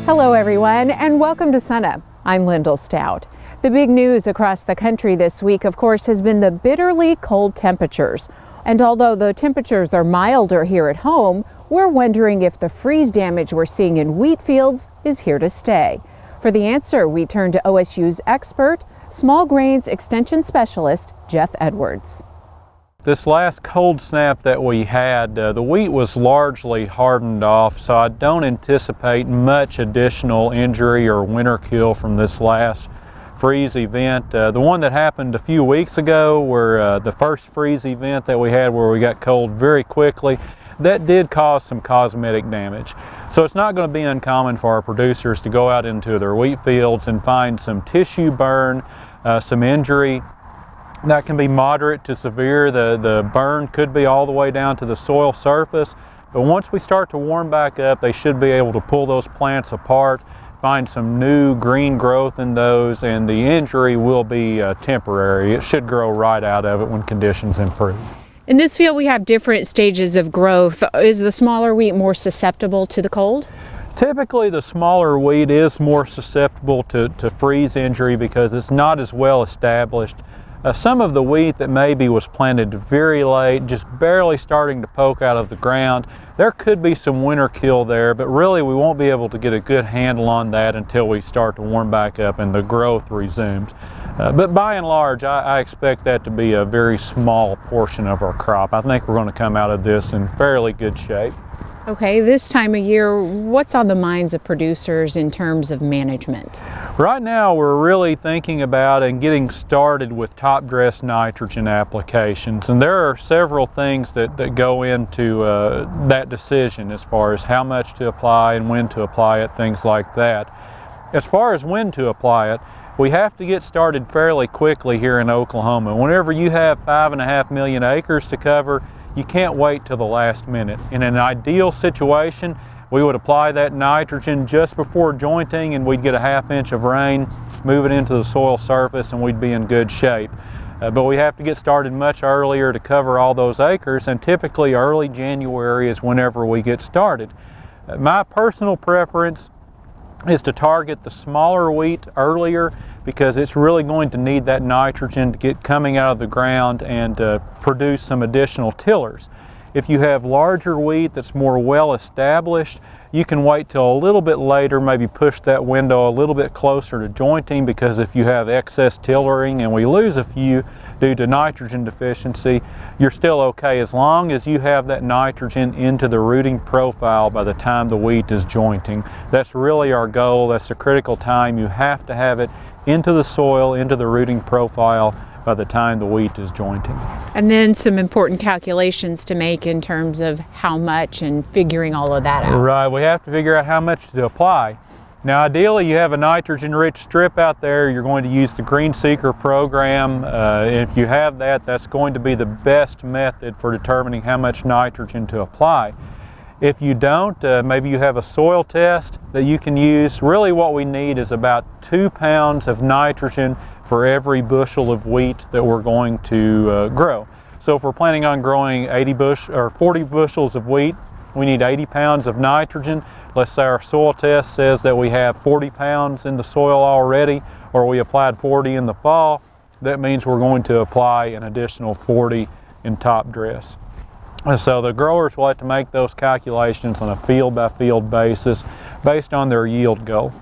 Hello everyone, and welcome to SUNUP. I'm Lyndall Stout. The big news across the country this week, of course, has been the bitterly cold temperatures. And although the temperatures are milder here at home, we're wondering if the freeze damage we're seeing in wheat fields is here to stay. For the answer, we turn to OSU's expert, small grains extension specialist, Jeff Edwards. This last cold snap that we had, the wheat was largely hardened off, so I don't anticipate much additional injury or winter kill from this last freeze event. The one that happened a few weeks ago, where the first freeze event that we had where we got cold very quickly, that did cause some cosmetic damage. So it's not going to be uncommon for our producers to go out into their wheat fields and find some tissue burn, some injury. That can be moderate to severe. The burn could be all the way down to the soil surface, but once we start to warm back up, they should be able to pull those plants apart, find some new green growth in those, and the injury will be temporary. It should grow right out of it when conditions improve. In this field we have different stages of growth. Is the smaller wheat more susceptible to the cold? Typically the smaller wheat is more susceptible to freeze injury because it's not as well established. Some of the wheat that maybe was planted very late, just barely starting to poke out of the ground, there could be some winter kill there, but really we won't be able to get a good handle on that until we start to warm back up and the growth resumes. But by and large, I expect that to be a very small portion of our crop. I think we're going to come out of this in fairly good shape. Okay, this time of year, what's on the minds of producers in terms of management? Right now we're really thinking about and getting started with top dress nitrogen applications, and there are several things that go into that decision as far as how much to apply and when to apply it, things like that. As far as when to apply it, we have to get started fairly quickly here in Oklahoma. Whenever you have 5.5 million acres to cover, you can't wait till the last minute. In an ideal situation, we would apply that nitrogen just before jointing and we'd get a ½ inch of rain, move it into the soil surface, and we'd be in good shape. But we have to get started much earlier to cover all those acres, and typically early January is whenever we get started. My personal preference is to target the smaller wheat earlier because it's really going to need that nitrogen to get coming out of the ground and produce some additional tillers. If you have larger wheat that's more well established, you can wait till a little bit later, maybe push that window a little bit closer to jointing, because if you have excess tillering and we lose a few due to nitrogen deficiency, you're still okay as long as you have that nitrogen into the rooting profile by the time the wheat is jointing. That's really our goal. That's the critical time. You have to have it into the soil, into the rooting profile by the time the wheat is jointing. And then some important calculations to make in terms of how much and figuring all of that out. Right, we have to figure out how much to apply. Now ideally you have a nitrogen-rich strip out there, you're going to use the Green Seeker program. If you have that, that's going to be the best method for determining how much nitrogen to apply. If you don't, maybe you have a soil test that you can use. Really what we need is about 2 pounds of nitrogen for every bushel of wheat that we're going to grow. So if we're planning on growing 40 bushels of wheat, we need 80 pounds of nitrogen. Let's say our soil test says that we have 40 pounds in the soil already, or we applied 40 in the fall. That means we're going to apply an additional 40 in top dress. And so the growers will have to make those calculations on a field by field basis based on their yield goal.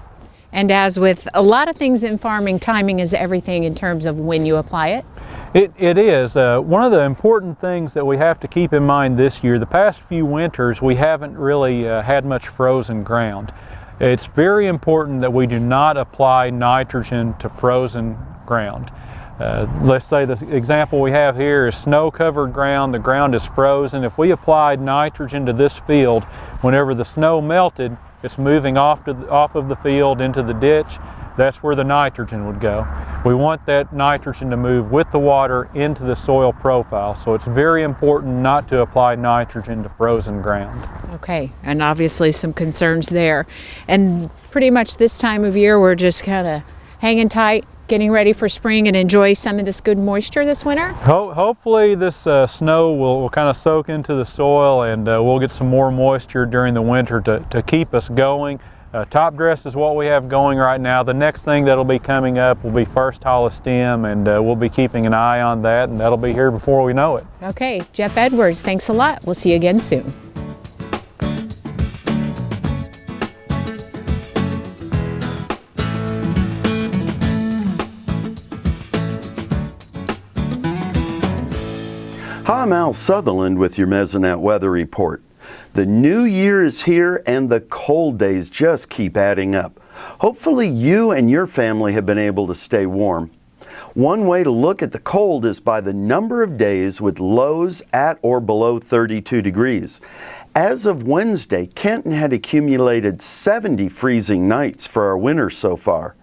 And as with a lot of things in farming, timing is everything in terms of when you apply it? It is. One of the important things that we have to keep in mind this year, the past few winters we haven't really had much frozen ground. It's very important that we do not apply nitrogen to frozen ground. Let's say the example we have here is snow-covered ground. The ground is frozen. If we applied nitrogen to this field, whenever the snow melted, it's moving off of the field into the ditch. That's where the nitrogen would go. We want that nitrogen to move with the water into the soil profile, so it's very important not to apply nitrogen to frozen ground. Okay, and obviously some concerns there. And pretty much this time of year, we're just kind of hanging tight, getting ready for spring and enjoy some of this good moisture this winter? Hopefully this snow will kind of soak into the soil, and we'll get some more moisture during the winter to keep us going. Top dress is what we have going right now. The next thing that'll be coming up will be first hollow stem, and we'll be keeping an eye on that, and that'll be here before we know it. Okay, Jeff Edwards, thanks a lot. We'll see you again soon. Hi, I'm Al Sutherland with your Mesonet weather report. The new year is here and the cold days just keep adding up. Hopefully you and your family have been able to stay warm. One way to look at the cold is by the number of days with lows at or below 32 degrees. As of Wednesday, Kenton had accumulated 70 freezing nights for our winter so far.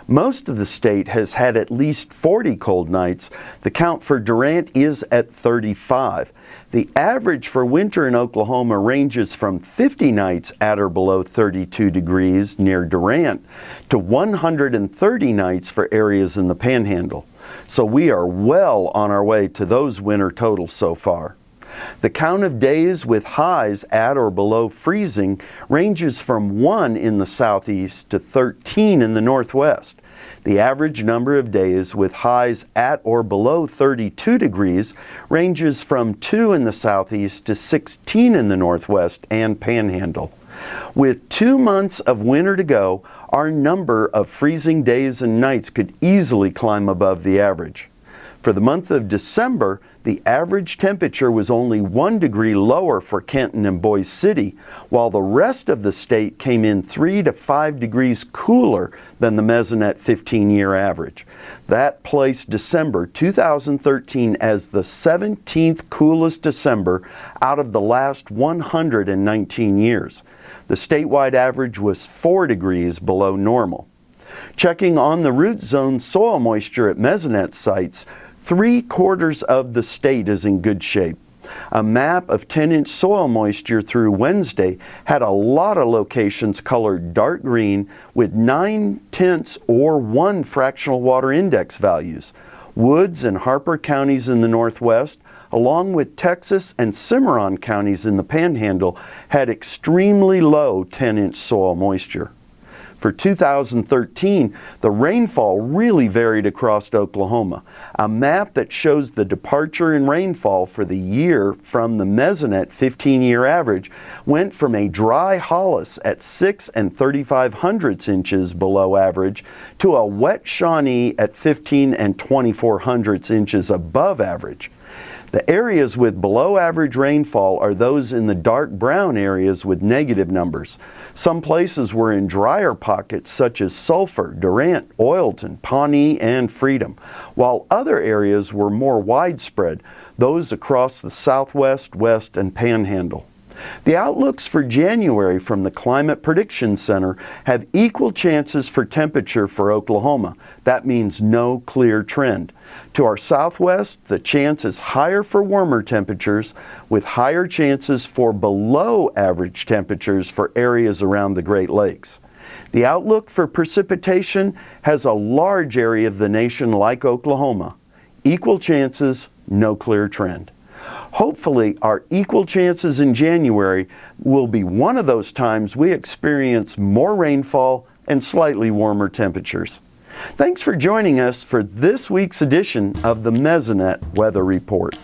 Most of the state has had at least 40 cold nights. The count for Durant is at 35. The average for winter in Oklahoma ranges from 50 nights at or below 32 degrees near Durant to 130 nights for areas in the Panhandle. So we are well on our way to those winter totals so far. The count of days with highs at or below freezing ranges from 1 in the southeast to 13 in the northwest. The average number of days with highs at or below 32 degrees ranges from 2 in the southeast to 16 in the northwest and Panhandle. With 2 months of winter to go, our number of freezing days and nights could easily climb above the average. For the month of December, the average temperature was only 1 degree lower for Kenton and Boise City, while the rest of the state came in 3 to 5 degrees cooler than the Mesonet 15-year average. That placed December 2013 as the 17th coolest December out of the last 119 years. The statewide average was 4 degrees below normal. Checking on the root zone soil moisture at Mesonet sites, 3/4 of the state is in good shape. A map of 10-inch soil moisture through Wednesday had a lot of locations colored dark green with 9/10 or 1 fractional water index values. Woods and Harper counties in the northwest, along with Texas and Cimarron counties in the Panhandle, had extremely low 10-inch soil moisture. For 2013, the rainfall really varied across Oklahoma. A map that shows the departure in rainfall for the year from the Mesonet 15-year average went from a dry Hollis at 6 3/5 inches below average to a wet Shawnee at 15 24 inches above average. The areas with below average rainfall are those in the dark brown areas with negative numbers. Some places were in drier pockets such as Sulphur, Durant, Oilton, Pawnee, and Freedom, while other areas were more widespread, those across the southwest, west, and Panhandle. The outlooks for January from the Climate Prediction Center have equal chances for temperature for Oklahoma. That means no clear trend. To our southwest, the chance is higher for warmer temperatures, with higher chances for below average temperatures for areas around the Great Lakes. The outlook for precipitation has a large area of the nation like Oklahoma. Equal chances, no clear trend. Hopefully, our equal chances in January will be one of those times we experience more rainfall and slightly warmer temperatures. Thanks for joining us for this week's edition of the Mesonet Weather Report.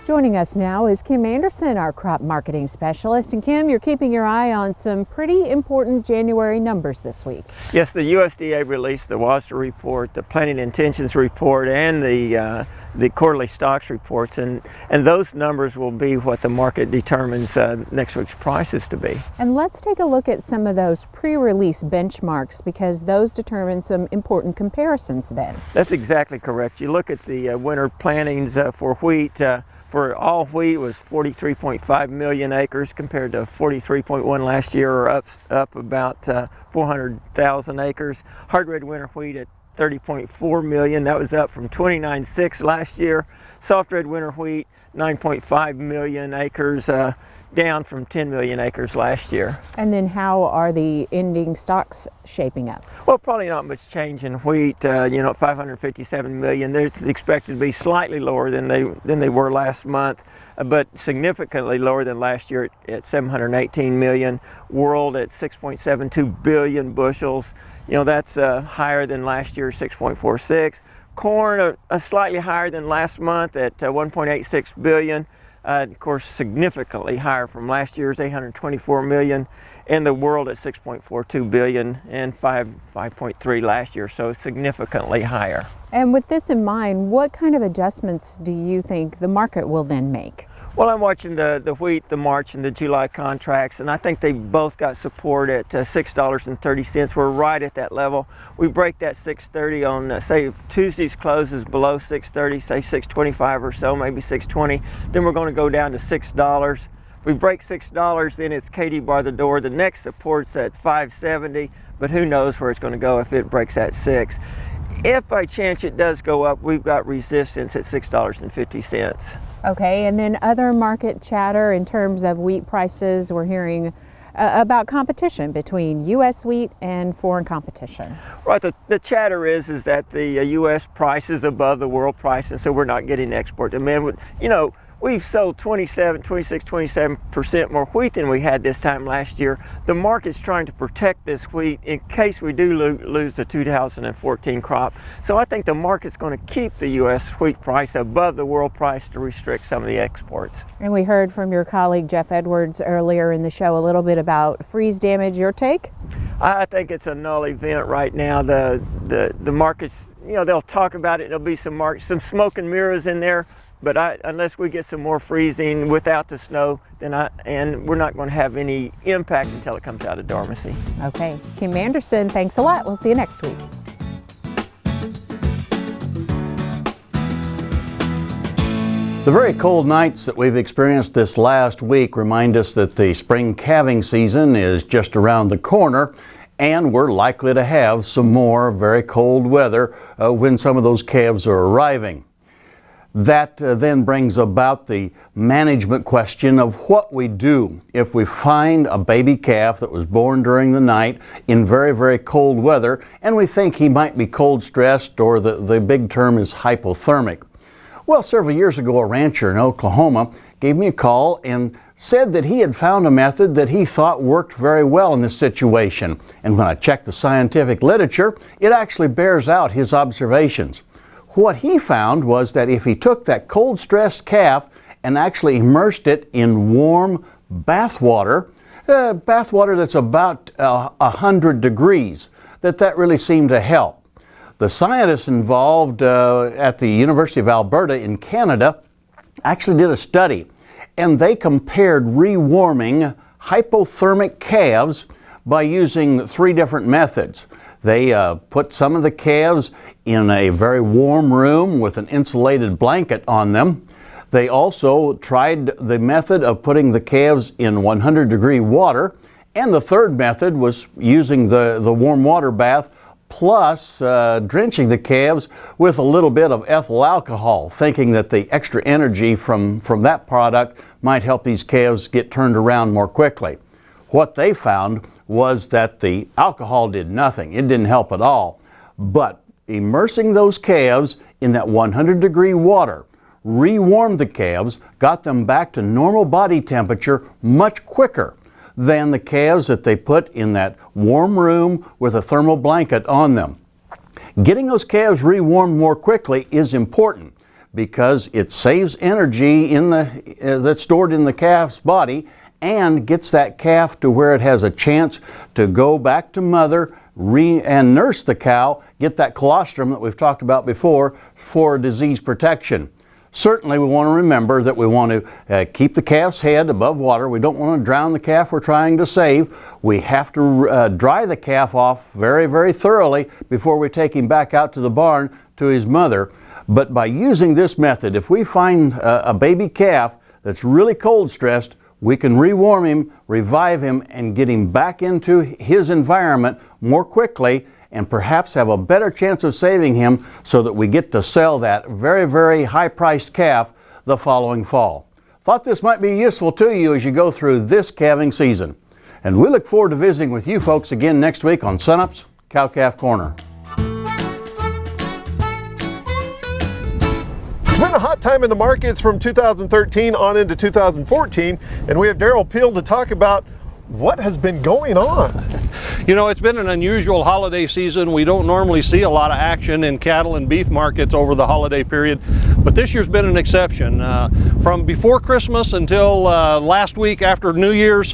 Joining us now is Kim Anderson, our crop marketing specialist. And Kim, you're keeping your eye on some pretty important January numbers this week. Yes, the USDA released the WASDE report, the planting intentions report, and the the quarterly stocks reports, and those numbers will be what the market determines next week's prices to be. And let's take a look at some of those pre-release benchmarks, because those determine some important comparisons then. That's exactly correct. You look at the winter plantings for wheat. For all wheat was 43.5 million acres compared to 43.1 last year, or up about 400,000 acres. Hard red winter wheat at 30.4 million, that was up from 29.6 last year. Soft red winter wheat, 9.5 million acres, down from 10 million acres last year. And then how are the ending stocks shaping up? Well, probably not much change in wheat. 557 million. It's expected to be slightly lower than they were last month, but significantly lower than last year at 718 million. World at 6.72 billion bushels. That's higher than last year's 6.46. Corn slightly higher than last month at 1.86 billion. Of course, significantly higher from last year's 824 million, and the world at 6.42 billion and 5.3 last year, so significantly higher. And with this in mind, what kind of adjustments do you think the market will then make? Well, I'm watching the wheat, the March and the July contracts, and I think they both got support at $6.30. We're right at that level. We break that 6.30 on, say, if Tuesday's close is below 6.30, say 6.25 or so, maybe 6.20, then we're going to go down to $6. If we break $6, then it's Katie bar the door. The next support's at 5.70, but who knows where it's going to go if it breaks at 6. If by chance it does go up, we've got resistance at $6.50. Okay, and then other market chatter in terms of wheat prices. We're hearing about competition between U.S. wheat and foreign competition. Right, the chatter is that the U.S. price is above the world price, and so we're not getting export demand. We've sold 27% more wheat than we had this time last year. The market's trying to protect this wheat in case we do lose the 2014 crop. So I think the market's going to keep the U.S. wheat price above the world price to restrict some of the exports. And we heard from your colleague Jeff Edwards earlier in the show a little bit about freeze damage. Your take? I think it's a null event right now. The markets, they'll talk about it. There'll be some smoke and mirrors in there. But unless we get some more freezing without the snow, and we're not going to have any impact until it comes out of dormancy. Okay, Kim Anderson, thanks a lot. We'll see you next week. The very cold nights that we've experienced this last week remind us that the spring calving season is just around the corner, and we're likely to have some more very cold weather when some of those calves are arriving. That then brings about the management question of what we do if we find a baby calf that was born during the night in very, very cold weather, and we think he might be cold stressed, or the big term is hypothermic. Well, several years ago, a rancher in Oklahoma gave me a call and said that he had found a method that he thought worked very well in this situation. And when I checked the scientific literature, it actually bears out his observations. What he found was that if he took that cold-stressed calf and actually immersed it in warm bath water that's about 100 degrees, that really seemed to help. The scientists involved at the University of Alberta in Canada actually did a study, and they compared rewarming hypothermic calves by using 3 different methods. They put some of the calves in a very warm room with an insulated blanket on them. They also tried the method of putting the calves in 100-degree water, and the third method was using the warm water bath plus drenching the calves with a little bit of ethyl alcohol, thinking that the extra energy from that product might help these calves get turned around more quickly. What they found was that the alcohol did nothing. It didn't help at all. But immersing those calves in that 100-degree water rewarmed the calves, got them back to normal body temperature much quicker than the calves that they put in that warm room with a thermal blanket on them. Getting those calves rewarmed more quickly is important because it saves energy that's stored in the calf's body and gets that calf to where it has a chance to go back to mother, and nurse the cow, get that colostrum that we've talked about before for disease protection. Certainly we want to remember that we want to keep the calf's head above water. We don't want to drown the calf we're trying to save. We have to dry the calf off very, very thoroughly before we take him back out to the barn to his mother. But by using this method, if we find a baby calf that's really cold stressed, we can rewarm him, revive him, and get him back into his environment more quickly, and perhaps have a better chance of saving him so that we get to sell that very, very high-priced calf the following fall. Thought this might be useful to you as you go through this calving season. And we look forward to visiting with you folks again next week on SUNUP's Cow-Calf Corner. It's been a hot time in the markets from 2013 on into 2014, and we have Darrell Peel to talk about what has been going on. You know, it's been an unusual holiday season. We don't normally see a lot of action in cattle and beef markets over the holiday period, but this year's been an exception. From before Christmas until last week after New Year's,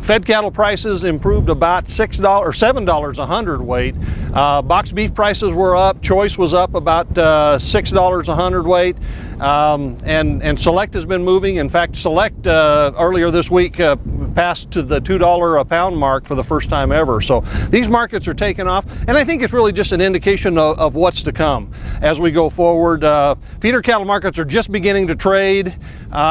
fed cattle prices improved about $6 or $7 a hundredweight. Box beef prices were up. Choice was up about $6 a hundredweight. And Select has been moving. In fact, Select earlier this week passed to the $2 a pound mark for the first time ever. So these markets are taking off, and I think it's really just an indication of what's to come as we go forward. Feeder cattle markets are just beginning to trade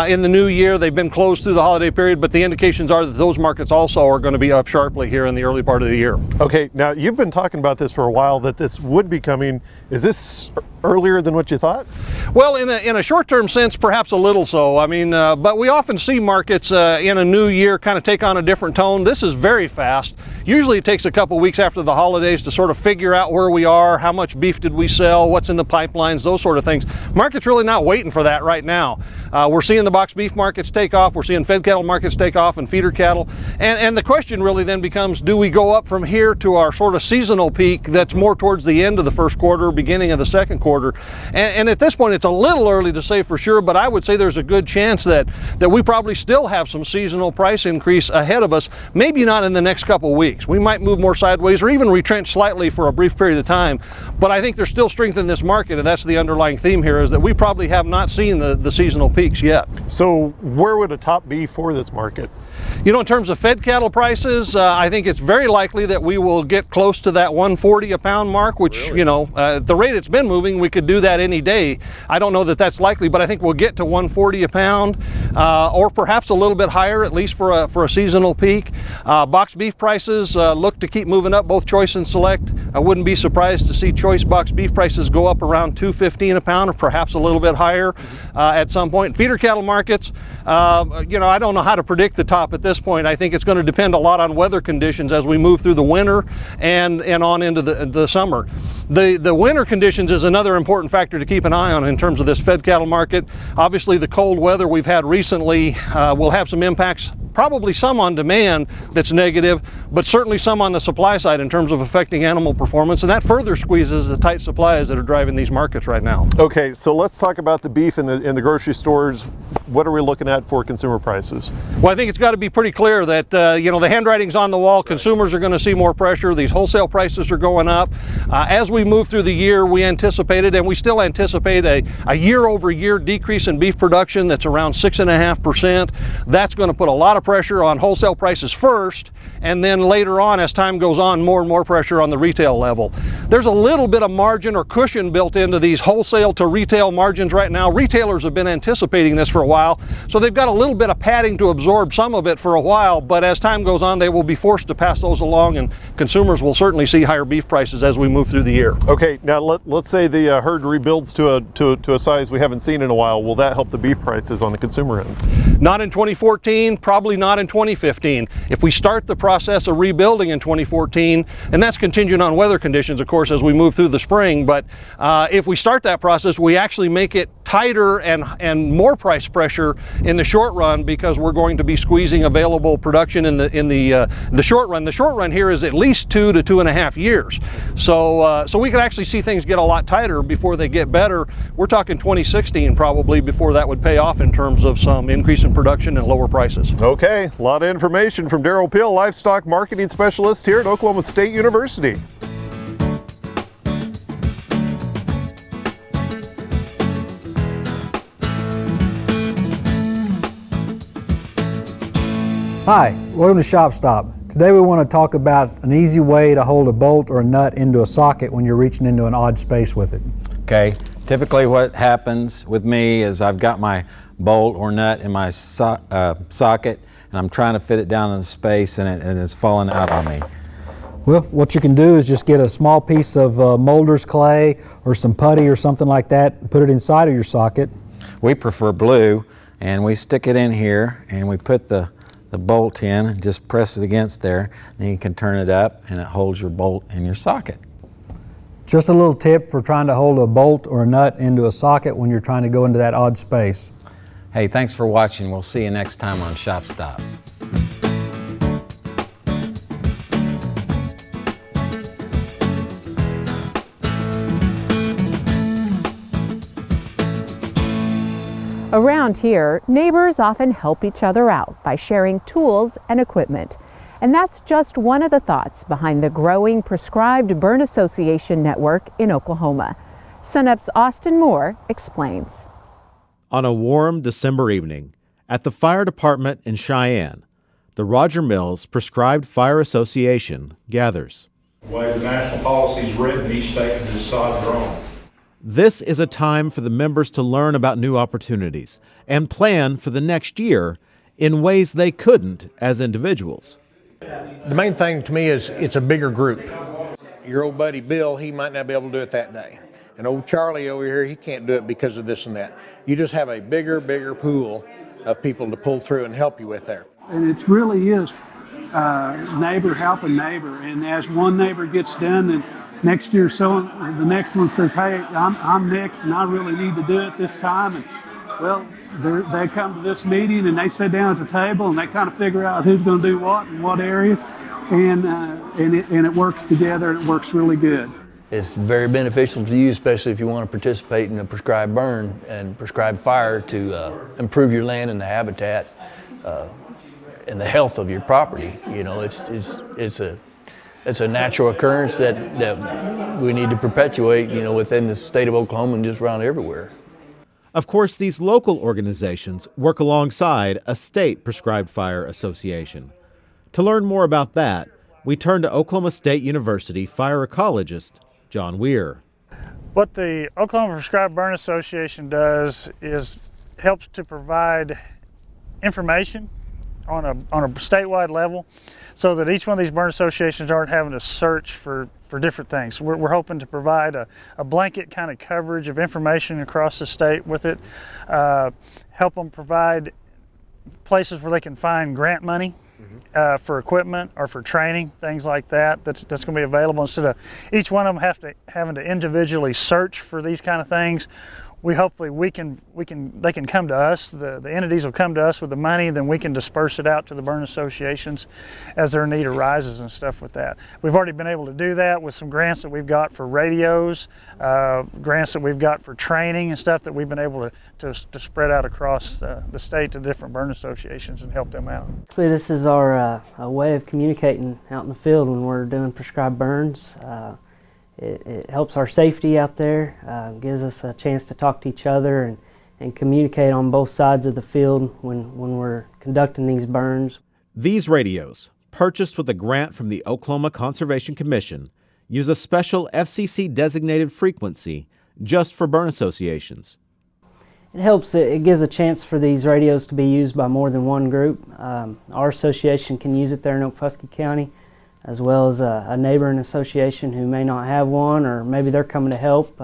in the new year. They've been closed through the holiday period, but the indications are that those markets also are going to be up sharply here in the early part of the year. Okay, now you've been talking about this for a while, that this would be coming. Is this earlier than what you thought? Well, in a short-term sense, perhaps a little so. I mean, but we often see markets in a new year kind of take on a different tone. This is very fast. Usually it takes a couple weeks after the holidays to sort of figure out where we are, how much beef did we sell, what's in the pipelines, those sort of things. Market's really not waiting for that right now. We're seeing the box beef markets take off, we're seeing fed cattle markets take off, and feeder cattle. And the question really then becomes, do we go up from here to our sort of seasonal peak that's more towards the end of the first quarter, beginning of the second quarter? And at this point, it's a little early to say for sure, but I would say there's a good chance that we probably still have some seasonal price increase ahead of us, maybe not in the next couple weeks. We might move more sideways or even retrench slightly for a brief period of time, but I think there's still strength in this market, and that's the underlying theme here, is that we probably have not seen the seasonal peaks yet. So where would a top be for this market? You know, in terms of fed cattle prices, I think it's very likely that we will get close to that 140 a pound mark, which, really? You know, at the rate it's been moving, we could do that any day. I don't know that that's likely, but I think we'll get to 140 a pound, or perhaps a little bit higher, at least for a seasonal peak. Box beef prices look to keep moving up, both Choice and Select. I wouldn't be surprised to see Choice box beef prices go up around $2.15 a pound, or perhaps a little bit higher at some point. Feeder cattle markets, you know, I don't know how to predict the top at this point. I think it's going to depend a lot on weather conditions as we move through the winter and on into the summer. The winter conditions is another important factor to keep an eye on in terms of this fed cattle market. Obviously, the cold weather we've had recently will have some impacts, probably some on demand that's negative, but certainly some on the supply side in terms of affecting animal performance, and that further squeezes the tight supplies that are driving these markets right now. Okay, so let's talk about the beef in the grocery stores. What are we looking at for consumer prices? Well, I think it's got to be pretty clear that you know, the handwriting's on the wall. Consumers are going to see more pressure. These wholesale prices are going up. As we move through the year, we anticipated, and we still anticipate, a year-over-year decrease in beef production that's around 6.5%. That's going to put a lot of pressure on wholesale prices first, and then later on, as time goes on, more and more pressure on the retail level. There's a little bit of margin or cushion built into these wholesale to retail margins right now. Retailers have been anticipating this for a while, so they've got a little bit of padding to absorb some of it for a while, but as time goes on, they will be forced to pass those along, and consumers will certainly see higher beef prices as we move through the year. Okay, now let's say the herd rebuilds to a size we haven't seen in a while. Will that help the beef prices on the consumer end? Not in 2014, probably not in 2015. If we start the process of rebuilding in 2014, and that's contingent on weather conditions, of course, as we move through the spring, but if we start that process, we actually make it tighter and more price pressure in the short run, because we're going to be squeezing available production in the short run. The short run here is at least 2 to 2.5 years. So we could actually see things get a lot tighter before they get better. We're talking 2016 probably before that would pay off in terms of some increase in production and lower prices. Okay, a lot of information from Daryl Peel, Livestock Marketing Specialist here at Oklahoma State University. Hi, welcome to Shop Stop. Today we want to talk about an easy way to hold a bolt or a nut into a socket when you're reaching into an odd space with it. Okay, typically what happens with me is I've got my bolt or nut in my socket and I'm trying to fit it down in the space and it's falling out on me. Well, what you can do is just get a small piece of molder's clay or some putty or something like that and put it inside of your socket. We prefer blue, and we stick it in here and we put the bolt in and just press it against there, and you can turn it up and it holds your bolt in your socket. Just a little tip for trying to hold a bolt or a nut into a socket when you're trying to go into that odd space. Hey, thanks for watching. We'll see you next time on Shop Stop. Around here, neighbors often help each other out by sharing tools and equipment. And that's just one of the thoughts behind the growing Prescribed Burn Association network in Oklahoma. SUNUP's Austin Moore explains. On a warm December evening, at the fire department in Cheyenne, the Roger Mills Prescribed Fire Association gathers. The way the national policy is written, each state can decide their own. This is a time for the members to learn about new opportunities and plan for the next year in ways they couldn't as individuals. The main thing to me is it's a bigger group. Your old buddy Bill, he might not be able to do it that day. And old Charlie over here, he can't do it because of this and that. You just have a bigger pool of people to pull through and help you with there. And it really is neighbor helping neighbor. And as one neighbor gets done, then next year, so the next one says, hey, I'm next and I really need to do it this time. And well, they come to this meeting and they sit down at the table and they kind of figure out who's going to do what in what areas. And it works together and it works really good. It's very beneficial to you, especially if you want to participate in a prescribed burn and prescribed fire to improve your land and the habitat and the health of your property. You know, it's a natural occurrence that we need to perpetuate, you know, within the state of Oklahoma and just around everywhere. Of course, these local organizations work alongside a state prescribed fire association. To learn more about that, we turn to Oklahoma State University fire ecologist John Weir. What the Oklahoma Prescribed Burn Association does is helps to provide information on a statewide level, so that each one of these burn associations aren't having to search for different things. We're hoping to provide a blanket kind of coverage of information across the state with it, help them provide places where they can find grant money for equipment or for training, things like that, that's going to be available. Instead of each one of them having to individually search for these kind of things, hopefully they can come to us, the entities will come to us with the money, then we can disperse it out to the burn associations as their need arises and stuff with that. We've already been able to do that with some grants that we've got for radios, grants that we've got for training and stuff that we've been able to spread out across the state to different burn associations and help them out. This is our way of communicating out in the field when we're doing prescribed burns. It helps our safety out there, gives us a chance to talk to each other and communicate on both sides of the field when we're conducting these burns. These radios, purchased with a grant from the Oklahoma Conservation Commission, use a special FCC-designated frequency just for burn associations. It helps, it gives a chance for these radios to be used by more than one group. Our association can use it there in Okfuskee County, as well as a neighboring association who may not have one, or maybe they're coming to help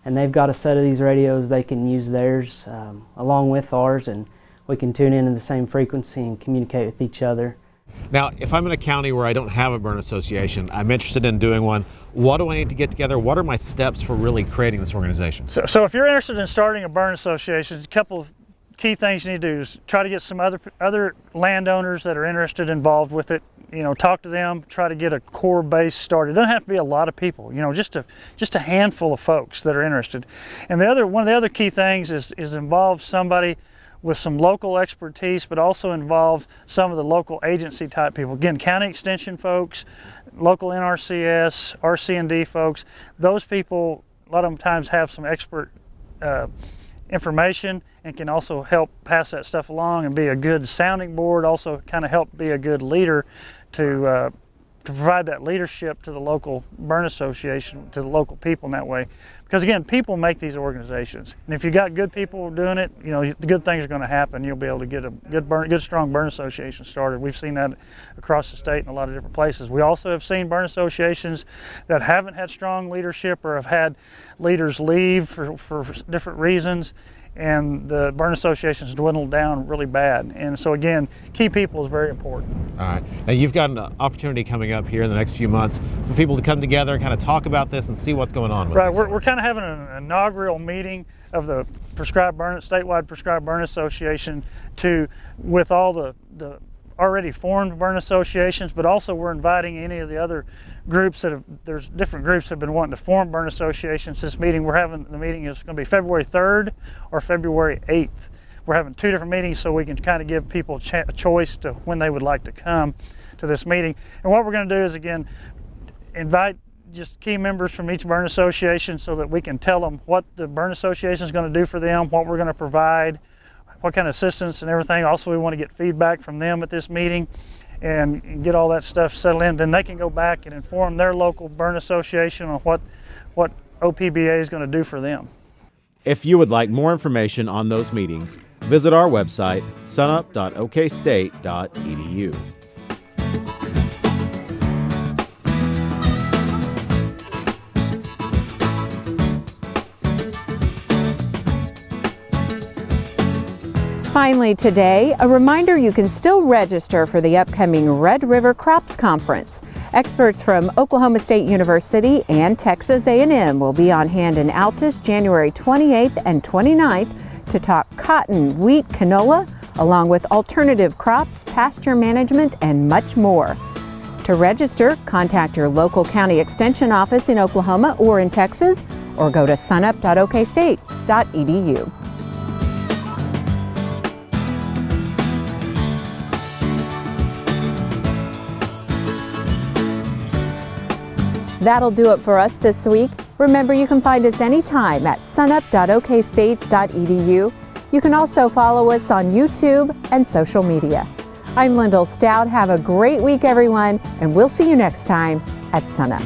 and they've got a set of these radios. They can use theirs along with ours, and we can tune in the same frequency and communicate with each other. Now, if I'm in a county where I don't have a burn association, I'm interested in doing one, what do I need to get together? What are my steps for really creating this organization? So if you're interested in starting a burn association, a couple of key things you need to do is try to get some other landowners that are interested, involved with it. You know, talk to them, try to get a core base started. It doesn't have to be a lot of people, you know, just a handful of folks that are interested. And one of the other key things is involve somebody with some local expertise, but also involve some of the local agency type people. Again, county extension folks, local NRCS, RC&D folks. Those people a lot of times have some expert information and can also help pass that stuff along and be a good sounding board, also kind of help be a good leader to provide that leadership to the local burn association, to the local people in that way. Because again, people make these organizations, and if you got good people doing it, you know, the good things are going to happen. You'll be able to get a good strong burn association started. We've seen that across the state in a lot of different places. We also have seen burn associations that haven't had strong leadership or have had leaders leave for different reasons, and the burn associations dwindled down really bad. And so again, key people is very important. All right. Now you've got an opportunity coming up here in the next few months for people to come together and kind of talk about this and see what's going on with right. this. We're kind of having an inaugural meeting of the statewide prescribed burn association with all the already formed burn associations, but also we're inviting any of the other groups there's different groups that have been wanting to form burn associations. The meeting is going to be February 3rd or February 8th. We're having two different meetings so we can kind of give people a choice to when they would like to come to this meeting. And what we're going to do is, again, invite just key members from each burn association so that we can tell them what the burn association is going to do for them, what we're going to provide, what kind of assistance and everything. Also, we want to get feedback from them at this meeting and get all that stuff settled in. Then they can go back and inform their local burn association on what OPBA is going to do for them. If you would like more information on those meetings, visit our website, sunup.okstate.edu. Finally today, a reminder you can still register for the upcoming Red River Crops Conference. Experts from Oklahoma State University and Texas A&M will be on hand in Altus January 28th and 29th to talk cotton, wheat, canola, along with alternative crops, pasture management, and much more. To register, contact your local county extension office in Oklahoma or in Texas, or go to sunup.okstate.edu. That'll do it for us this week. Remember, you can find us anytime at sunup.okstate.edu. You can also follow us on YouTube and social media. I'm Lyndall Stout. Have a great week, everyone, and we'll see you next time at SUNUP.